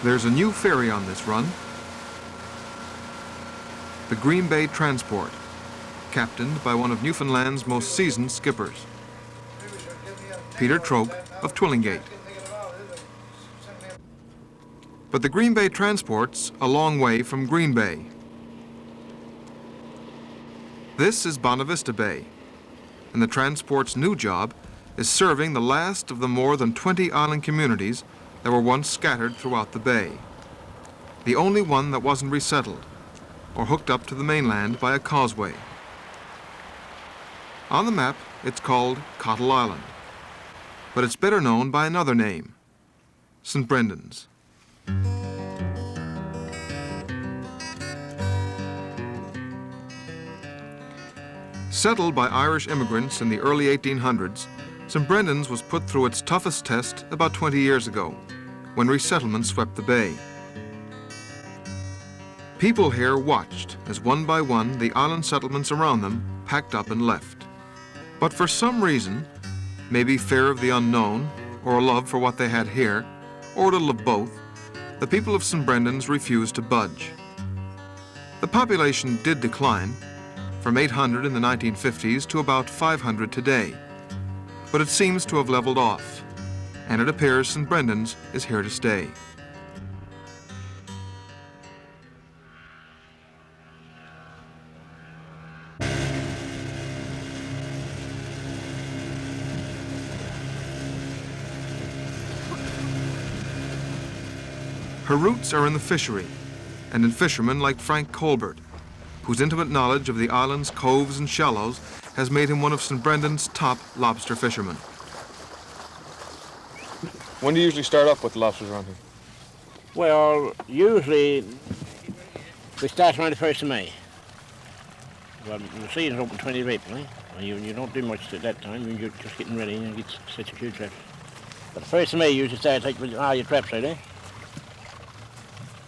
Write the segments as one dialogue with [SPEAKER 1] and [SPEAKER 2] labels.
[SPEAKER 1] There's a new ferry on this run, the Green Bay Transport, captained by one of Newfoundland's most seasoned skippers, Peter Troke of Twillingate. But the Green Bay Transport's a long way from Green Bay. This is Bonavista Bay, and the transport's new job is serving the last of the more than 20 island communities that were once scattered throughout the bay. The only one that wasn't resettled or hooked up to the mainland by a causeway. On the map, it's called Cottle Island, but it's better known by another name, St. Brendan's. Settled by Irish immigrants in the early 1800s, St. Brendan's was put through its toughest test about 20 years ago, when resettlement swept the bay. People here watched as one by one the island settlements around them packed up and left. But for some reason, maybe fear of the unknown, or a love for what they had here, or a little of both, the people of St. Brendan's refused to budge. The population did decline, from 800 in the 1950s to about 500 today, but it seems to have leveled off, and it appears St. Brendan's is here to stay. Her roots are in the fishery, and in fishermen like Frank Colbert, whose intimate knowledge of the island's coves and shallows has made him one of St. Brendan's top lobster fishermen.
[SPEAKER 2] When do you usually start up with the lobsters around here?
[SPEAKER 3] Well, usually we start around the 1st of May. Well, the season's open 20th of April, eh? And you don't do much at that time, you're just getting ready and you get set a few traps. But the 1st of May usually starts taking all your traps out, eh?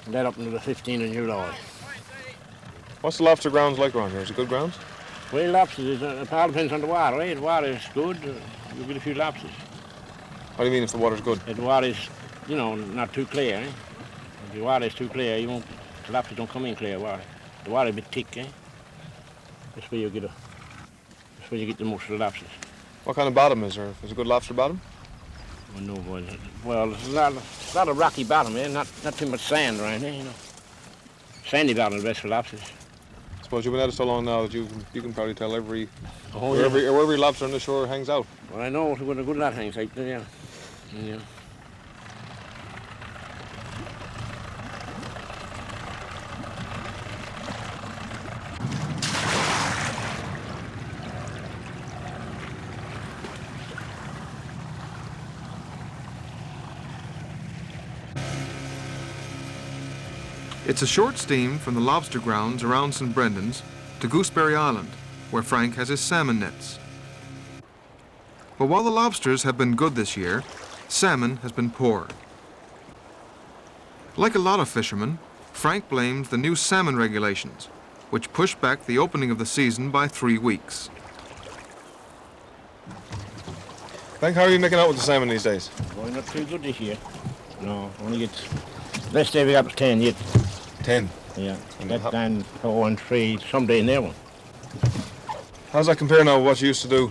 [SPEAKER 3] And that up until the 15th of July.
[SPEAKER 2] What's the lobster grounds like around here? Is it good grounds?
[SPEAKER 3] Well, lobsters, it all depends on the water, eh? If the water is good, you'll get a few lobsters.
[SPEAKER 2] What do you mean if the water's good?
[SPEAKER 3] If the water is, you know, not too clear, eh? If the water is too clear, the lobsters don't come in clear water. The water is a bit thick, eh? That's where you get the most of the lobsters.
[SPEAKER 2] What kind of bottom is there? Is it a good lobster bottom?
[SPEAKER 3] Well, no, boy. Well, there's a lot of rocky bottom, eh? Not too much sand around here, you know. Sandy bottom is best for lobsters.
[SPEAKER 2] I suppose you've been at it so long now that you can probably tell where
[SPEAKER 3] yeah.
[SPEAKER 2] every lobster on the shore hangs out.
[SPEAKER 3] Well, I know where a good lot hangs out there, yeah. Yeah.
[SPEAKER 1] It's a short steam from the lobster grounds around St. Brendan's to Gooseberry Island, where Frank has his salmon nets. But while the lobsters have been good this year, salmon has been poor. Like a lot of fishermen, Frank blames the new salmon regulations, which pushed back the opening of the season by 3 weeks.
[SPEAKER 2] Frank, how are you making out with the salmon these days?
[SPEAKER 3] Well, not too good this year. No, only gets... Last day we got was 10 yet.
[SPEAKER 2] 10?
[SPEAKER 3] Yeah, and that's down 4 and 3, someday in there one.
[SPEAKER 2] How's that compare now with what you used to do?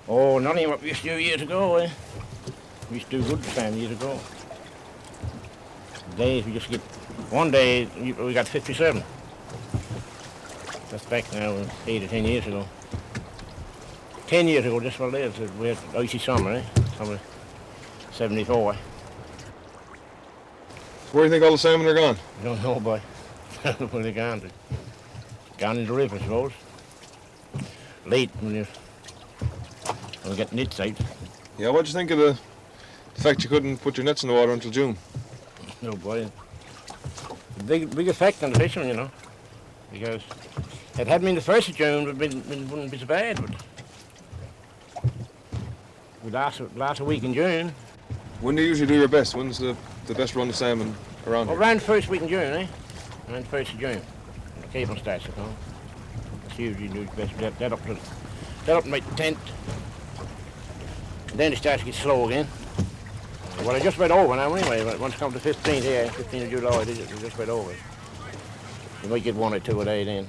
[SPEAKER 3] Oh, not even what we used to do years ago, eh? We used to do good salmon years ago. Days we just get... One day we got 57. That's back now 8 or 10 years ago. 10 years ago, that's what it is. We had icy summer, eh? Summer 74.
[SPEAKER 2] Where do you think all the salmon are gone?
[SPEAKER 3] I don't know, boy. Where they gone to. Gone in the river, I suppose. Late when we get nets out.
[SPEAKER 2] Yeah, what'd you think of the fact you couldn't put your nets in the water until June?
[SPEAKER 3] No, boy. A big effect on the fishermen, you know. Because if it hadn't been the 1st of June, it wouldn't be so bad. But we last a week in June.
[SPEAKER 2] When do you usually do your best? When's the best run of salmon around here?
[SPEAKER 3] Around first week in June, eh? Around 1st of June. The cable starts to come. That's usually do best. That up to about the 10th. Then it starts to get slow again. Well, it just went over now anyway. But once it comes to 15th here, 15th of July, it just went over. You might get 1 or 2 a day then.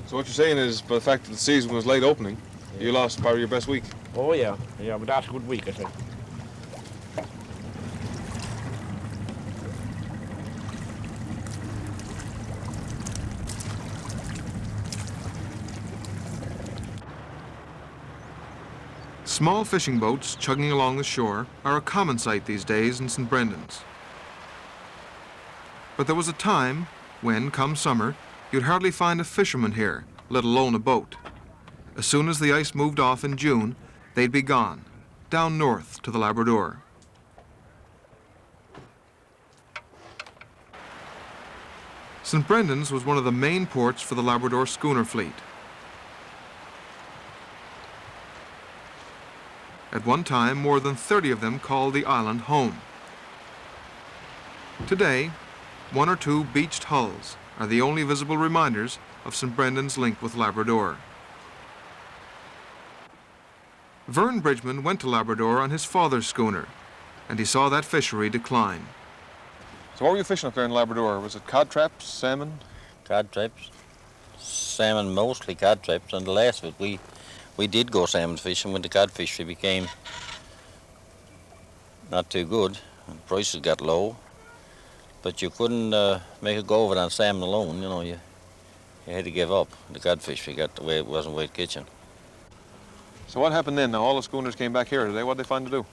[SPEAKER 2] So what you're saying is, by the fact that the season was late opening, you lost part of your best week.
[SPEAKER 3] Oh yeah, yeah, but that's a good week, I think.
[SPEAKER 1] Small fishing boats chugging along the shore are a common sight these days in St. Brendan's. But there was a time when, come summer, you'd hardly find a fisherman here, let alone a boat. As soon as the ice moved off in June, they'd be gone, down north to the Labrador. St. Brendan's was one of the main ports for the Labrador schooner fleet. At one time, more than 30 of them called the island home. Today, 1 or 2 beached hulls are the only visible reminders of St. Brendan's link with Labrador. Vern Bridgman went to Labrador on his father's schooner, and he saw that fishery decline.
[SPEAKER 2] So what were you fishing up there in Labrador? Was it cod traps, salmon?
[SPEAKER 4] Cod traps, salmon, mostly cod traps, and the last of it we did go salmon fishing when the cod fishery became not too good and prices got low. But you couldn't make it go over on salmon alone, you know, you had to give up. The cod fishery got the way it wasn't worth catching.
[SPEAKER 2] So what happened then? Now all the schooners came back here today. What did they find to do?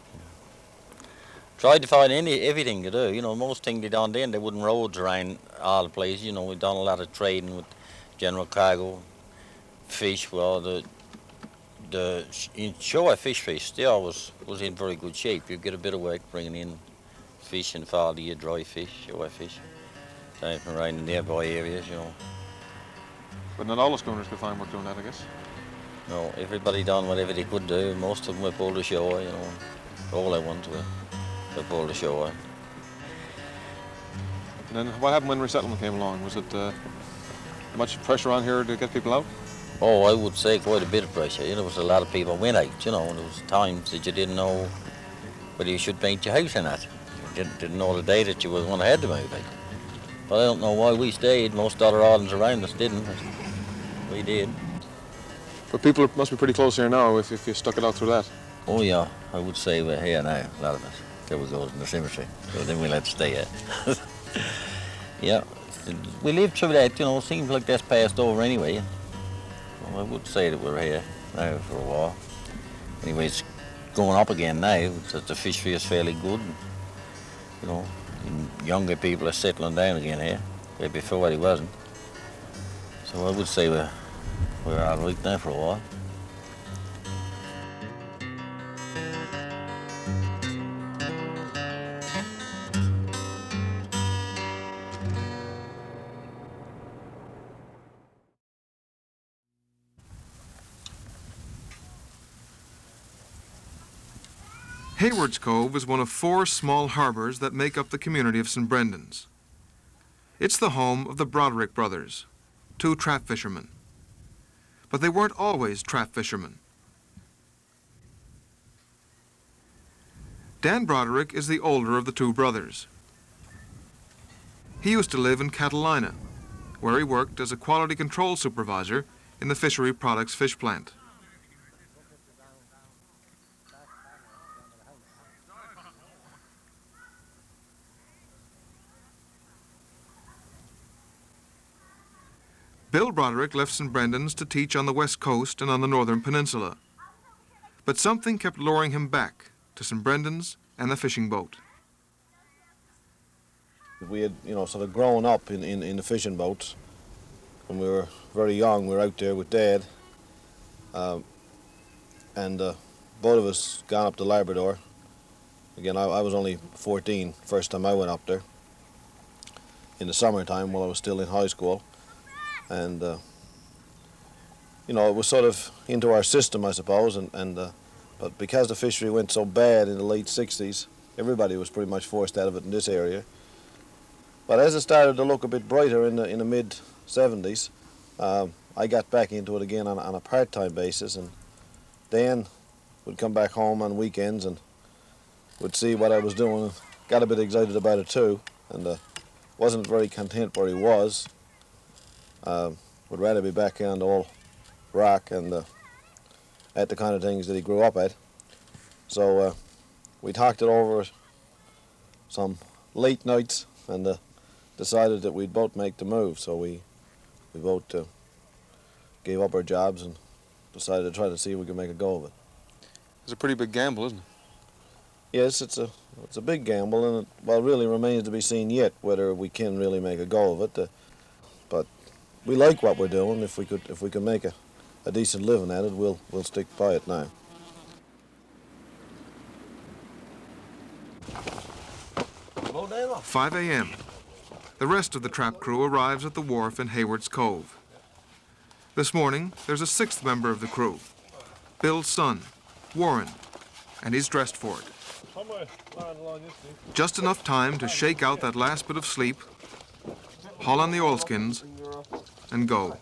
[SPEAKER 4] Tried to find everything to do, you know, most things they done then, they wouldn't roads around all the places, you know, we done a lot of trading with general cargo, fish, well, the inshore fishery still was in very good shape. You get a bit of work bringing in fish in the fall of the year, dry fish, shore fish, time from around the nearby areas, you know.
[SPEAKER 2] But not all the schooners could find work doing that, I guess.
[SPEAKER 4] No, everybody done whatever they could do. Most of them were pulled ashore, you know. All they wanted were pulled ashore.
[SPEAKER 2] And then what happened when resettlement came along? Was it much pressure on here to get people out?
[SPEAKER 4] Oh, I would say quite a bit of pressure. You know, there was a lot of people went out, you know, and there was times that you didn't know whether you should paint your house or not. You didn't know the day that you were going to have to move out. But I don't know why we stayed. Most other islands around us didn't, but we did.
[SPEAKER 2] But people must be pretty close here now if you stuck it out through that.
[SPEAKER 4] Oh yeah, I would say we're here now, a lot of us. Till we go in the cemetery, so then we'll have to stay here. Yeah, we lived through that, you know, it seems like that's passed over anyway. Well, I would say that we're here now for a while. Anyway, it's going up again now, the fishery is fairly good. And, you know, and younger people are settling down again here, where before they wasn't. So I would say we're all right now for a while.
[SPEAKER 1] Hayward's Cove is one of 4 small harbors that make up the community of St. Brendan's. It's the home of the Broderick brothers, 2 trap fishermen. But they weren't always trap fishermen. Dan Broderick is the older of the 2 brothers. He used to live in Catalina, where he worked as a quality control supervisor in the fishery products fish plant. Bill Broderick left St. Brendan's to teach on the west coast and on the northern peninsula. But something kept luring him back to St. Brendan's and the fishing boat.
[SPEAKER 5] We had, you know, sort of grown up in the fishing boats. When we were very young, we were out there with Dad. And both of us gone up to Labrador. Again, I was only 14 first time I went up there. In the summertime while I was still in high school. And, you know, it was sort of into our system, I suppose, but because the fishery went so bad in the late 60s, everybody was pretty much forced out of it in this area. But as it started to look a bit brighter in the mid-70s, I got back into it again on a part-time basis, and Dan would come back home on weekends, and would see what I was doing and got a bit excited about it too, and wasn't very content where he was. Would rather be back on the old rock and at the kind of things that he grew up at. So we talked it over some late nights and decided that we'd both make the move. So we both gave up our jobs and decided to try to see if we could make a go of it.
[SPEAKER 2] It's a pretty big gamble, isn't it?
[SPEAKER 5] Yes, it's a big gamble, and it really remains to be seen yet whether we can really make a go of it. But we like what we're doing. If we could make a decent living at it, we'll stick by it now.
[SPEAKER 1] At 5 a.m. The rest of the trap crew arrives at the wharf in Hayward's Cove. This morning, there's a sixth member of the crew, Bill's son, Warren, and he's dressed for it. Just enough time to shake out that last bit of sleep, haul on the oilskins, and go.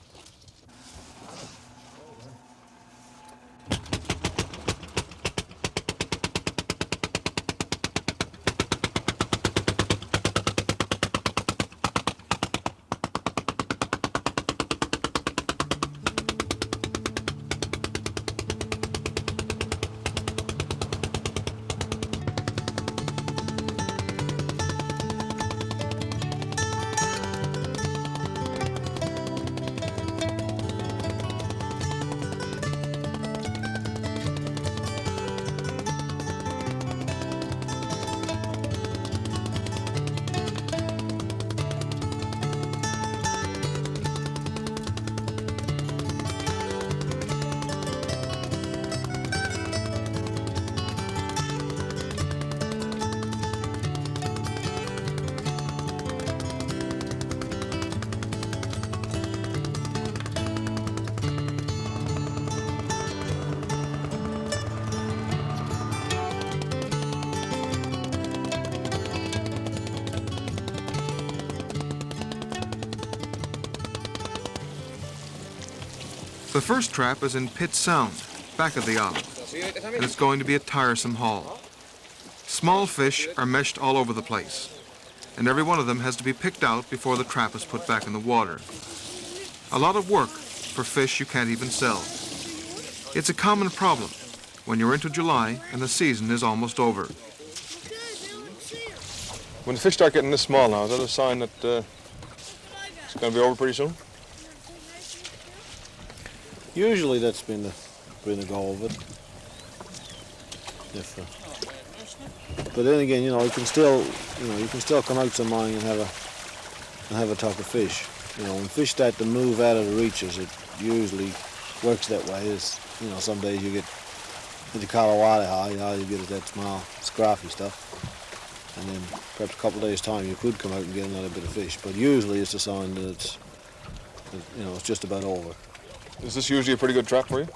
[SPEAKER 1] The first trap is in Pitt Sound, back of the island, and it's going to be a tiresome haul. Small fish are meshed all over the place, and every one of them has to be picked out before the trap is put back in the water. A lot of work for fish you can't even sell. It's a common problem when you're into July and the season is almost over.
[SPEAKER 2] When the fish start getting this small now, is that a sign that it's going to be over pretty soon?
[SPEAKER 5] Usually that's been the goal of it. But then again, you can still come out some morning and have a talk of fish. When fish start to move out of the reaches, it usually works that way. Some days you get into Colorado high, you get that small, scruffy stuff, and then perhaps a couple of days' time you could come out and get another bit of fish. But usually it's a sign that it's just about over.
[SPEAKER 2] Is this usually a pretty good trap for you?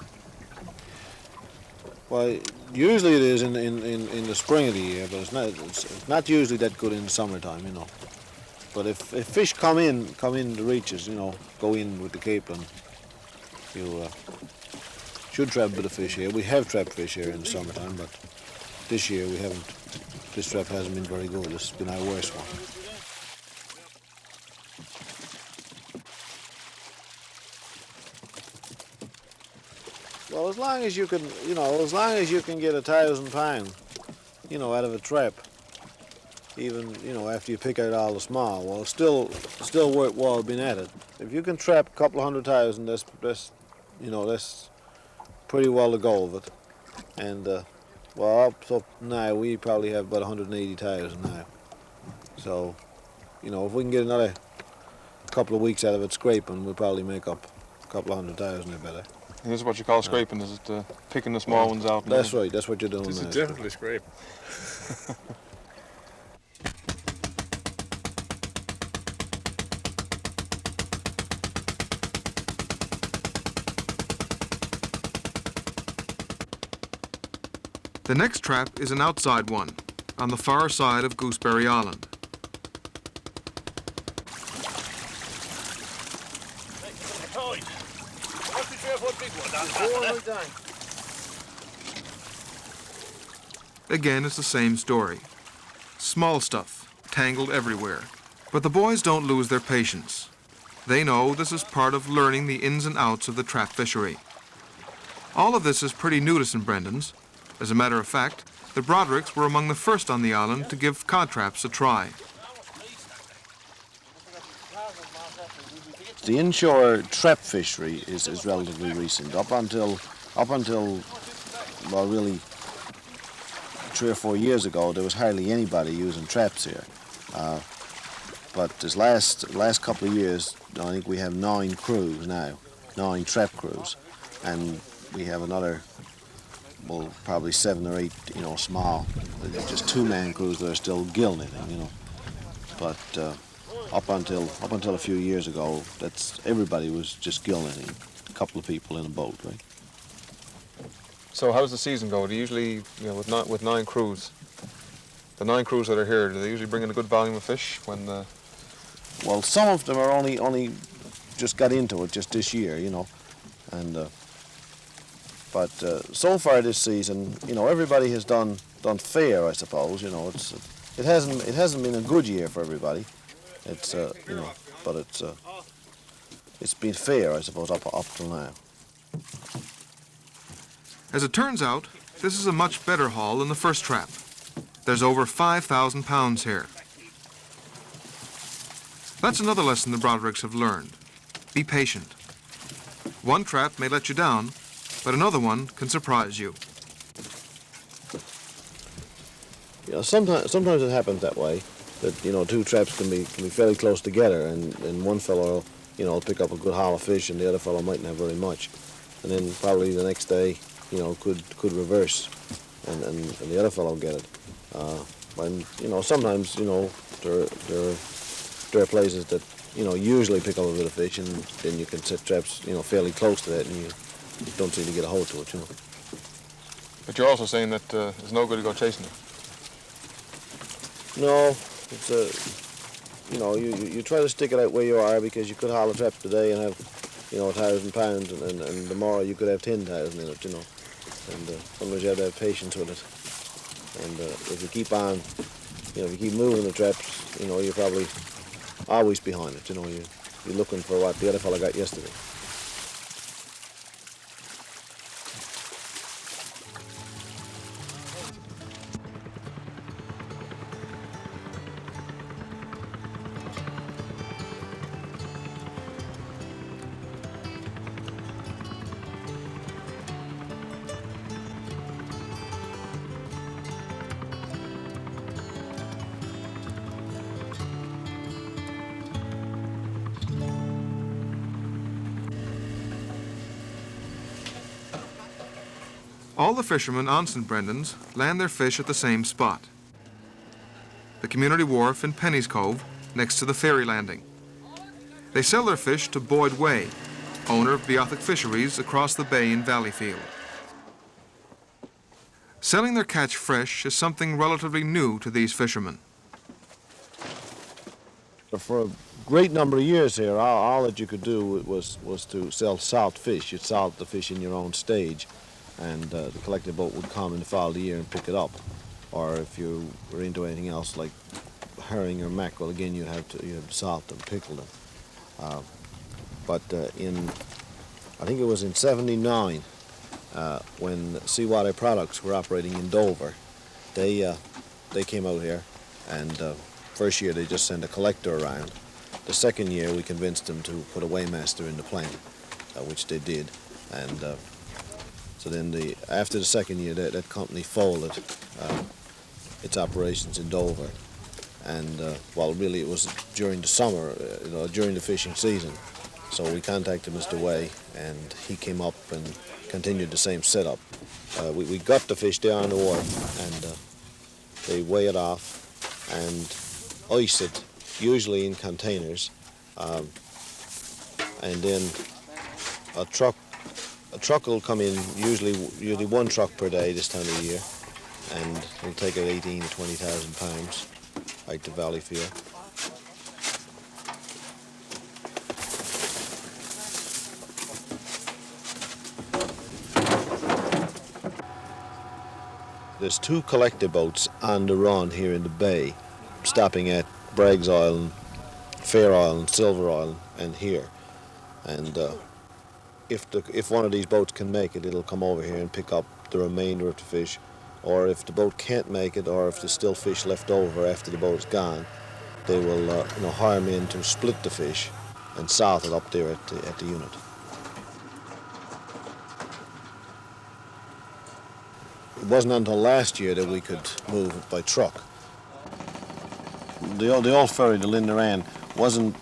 [SPEAKER 5] Well, usually it is in the spring of the year, but it's not usually that good in the summertime, But if fish come in the reaches, go in with the cape, and you should trap a bit of fish here. We have trapped fish here in the summertime, but this year we haven't. This trap hasn't been very good. This has been our worst one. Well, as long as you can, get 1,000 pounds, out of a trap, even, after you pick out all the small, well, it's still worthwhile being at it. If you can trap a couple of 100,000, that's pretty well the goal of it. And up to now, we probably have about 180,000 now. So, if we can get another couple of weeks out of it scraping, we'll probably make up a couple of 100,000 or better.
[SPEAKER 2] And this is what you call scraping, is it picking the small ones out?
[SPEAKER 5] That's right, that's what you're doing
[SPEAKER 6] This
[SPEAKER 5] now.
[SPEAKER 6] is definitely scraping.
[SPEAKER 1] The next trap is an outside one, on the far side of Gooseberry Island. Again, it's the same story. Small stuff, tangled everywhere. But the boys don't lose their patience. They know this is part of learning the ins and outs of the trap fishery. All of this is pretty new to St. Brendan's. As a matter of fact, the Brodericks were among the first on the island to give cod traps a try.
[SPEAKER 5] The inshore trap fishery is relatively recent. Up until well, really 3 or 4 years ago, there was hardly anybody using traps here. But this last couple of years, I think we have 9 crews now, 9 trap crews, and we have another, well, probably 7 or 8, small, just 2-man crews that are still gill netting, But up until a few years ago, everybody was just gill netting, a couple of people in a boat, right?
[SPEAKER 2] So how does the season go? Do you usually, with 9 crews, the 9 crews that are here, do they usually bring in a good volume of fish when the...
[SPEAKER 5] Well, some of them are only just got into it just this year, and but so far this season, everybody has done fair, I suppose. It hasn't been a good year for everybody. But it's been fair, I suppose, up till now.
[SPEAKER 1] As it turns out, this is a much better haul than the first trap. There's over 5,000 pounds here. That's another lesson the Brodericks have learned. Be patient. One trap may let you down, but another one can surprise you.
[SPEAKER 5] Sometimes it happens that way, that 2 traps can be fairly close together, and one fellow will pick up a good haul of fish, and the other fellow mightn't have very much, and then probably the next day could reverse, and the other fellow get it. And sometimes there are places that usually pick up a bit of fish, and then you can set traps fairly close to that, and you don't seem to get a hold to it.
[SPEAKER 2] But you're also saying that it's no good to go chasing it.
[SPEAKER 5] No, it's you try to stick it out where you are, because you could haul a trap today and have 1,000 pounds, and tomorrow you could have 10,000 in it, and sometimes you have to have patience with it. And if you keep on, if you keep moving the traps, you're probably always behind it. You're looking for what the other fellow got yesterday.
[SPEAKER 1] All the fishermen on St. Brendan's land their fish at the same spot, the community wharf in Penny's Cove, next to the ferry landing. They sell their fish to Boyd Way, owner of Beothic Fisheries across the bay in Valleyfield. Selling their catch fresh is something relatively new to these fishermen.
[SPEAKER 5] For a great number of years here, all that you could do was to sell salt fish. You'd salt the fish in your own stage, and the collector boat would come in the fall of the year and pick it up. Or if you were into anything else like herring or mackerel, again you'd have to salt them, pickle them. But I think it was in '79, when Seawater Products were operating in Dover, they came out here, and first year they just sent a collector around. The second year we convinced them to put a weighmaster in the plane, which they did, and so then after the second year that company folded its operations in Dover, and well, really it was during the summer, during the fishing season. So we contacted Mr. Way, and he came up and continued the same setup. We got the fish there on the wharf, and they weigh it off and ice it, usually in containers, and then a truck will come in, usually 1 truck per day this time of the year, and it'll take out 18,000 to 20,000 pounds out to Valleyfield. There's two collector boats on the run here in the bay, stopping at Bragg's Island, Fair Island, Silver Island, and here. And if one of these boats can make it, it'll come over here and pick up the remainder of the fish. Or if the boat can't make it, or if there's still fish left over after the boat's gone, they will hire me in to split the fish and salt it up there at the unit. It wasn't until last year that we could move it by truck. The old ferry, the Linderan, wasn't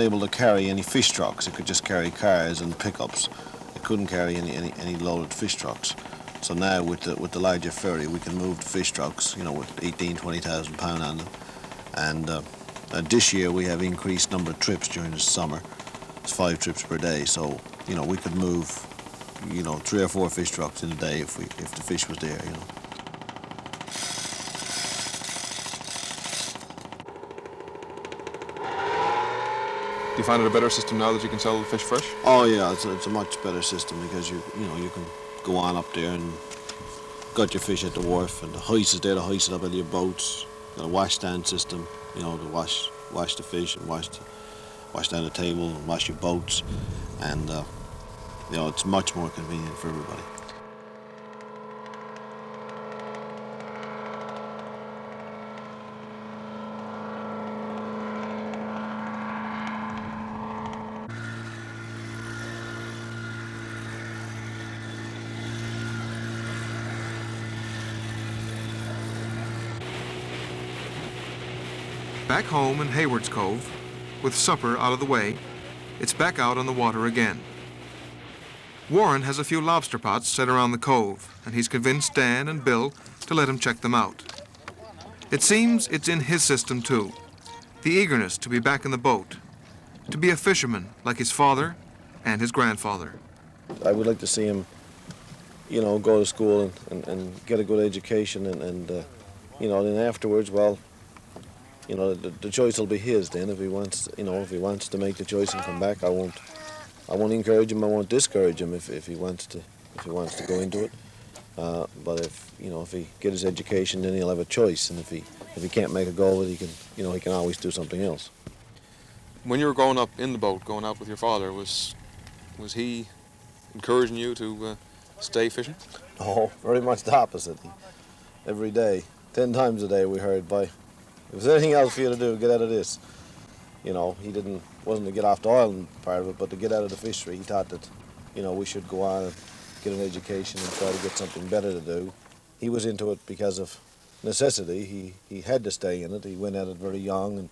[SPEAKER 5] able to carry any fish trucks. It could just carry cars and pickups. It couldn't carry any loaded fish trucks. So now with the larger ferry, we can move the fish trucks, with 20,000 pound on them. And this year we have increased number of trips during the summer. It's 5 trips per day. So we could move 3 or 4 fish trucks in a day if the fish was there.
[SPEAKER 2] Do you find it a better system now that you can sell the fish fresh?
[SPEAKER 5] Oh yeah, it's a much better system because you can go on up there and got your fish at the wharf, and the hoist is there to hoist it up into your boats. Got a wash stand system, to wash the fish and wash down the table and wash your boats, and it's much more convenient for everybody.
[SPEAKER 1] Back home in Hayward's Cove, with supper out of the way, it's back out on the water again. Warren has a few lobster pots set around the cove, and he's convinced Dan and Bill to let him check them out. It seems it's in his system too, the eagerness to be back in the boat, to be a fisherman like his father and his grandfather.
[SPEAKER 5] I would like to see him, go to school and get a good education, and then afterwards, well, the choice will be his then. If he wants, to make the choice and come back, I won't encourage him. I won't discourage him if he wants to go into it. But if he get his education, then he'll have a choice. And if he can't make a go of it, he can always do something else.
[SPEAKER 2] When you were growing up in the boat, going out with your father, was he encouraging you to stay fishing?
[SPEAKER 5] Oh, very much the opposite. Every day, 10 times a day, we heard, "Boy, if there's anything else for you to do, get out of this." He wasn't to get off the oil part of it, but to get out of the fishery. He thought that, we should go on and get an education and try to get something better to do. He was into it because of necessity. He had to stay in it. He went at it very young, and,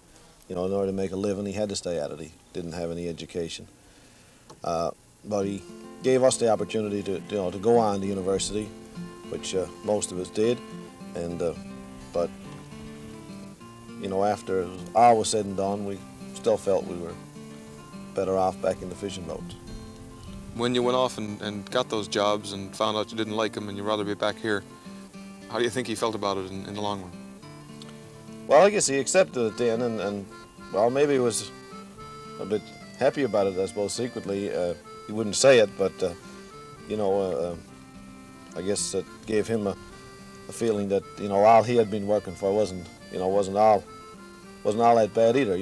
[SPEAKER 5] in order to make a living, he had to stay at it. He didn't have any education. But he gave us the opportunity to go on to university, which most of us did, and but after all was said and done, we still felt we were better off back in the fishing boats.
[SPEAKER 2] When you went off and got those jobs and found out you didn't like them and you'd rather be back here, how do you think he felt about it in the long run?
[SPEAKER 5] Well, I guess he accepted it then, and well, maybe he was a bit happy about it, I suppose, secretly. He wouldn't say it, but, I guess it gave him a feeling that, all he had been working for wasn't all that bad either,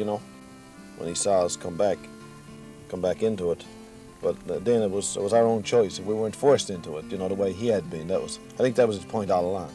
[SPEAKER 5] when he saw us come back into it. But then it was our own choice. We weren't forced into it, the way he had been. I think that was his point all along.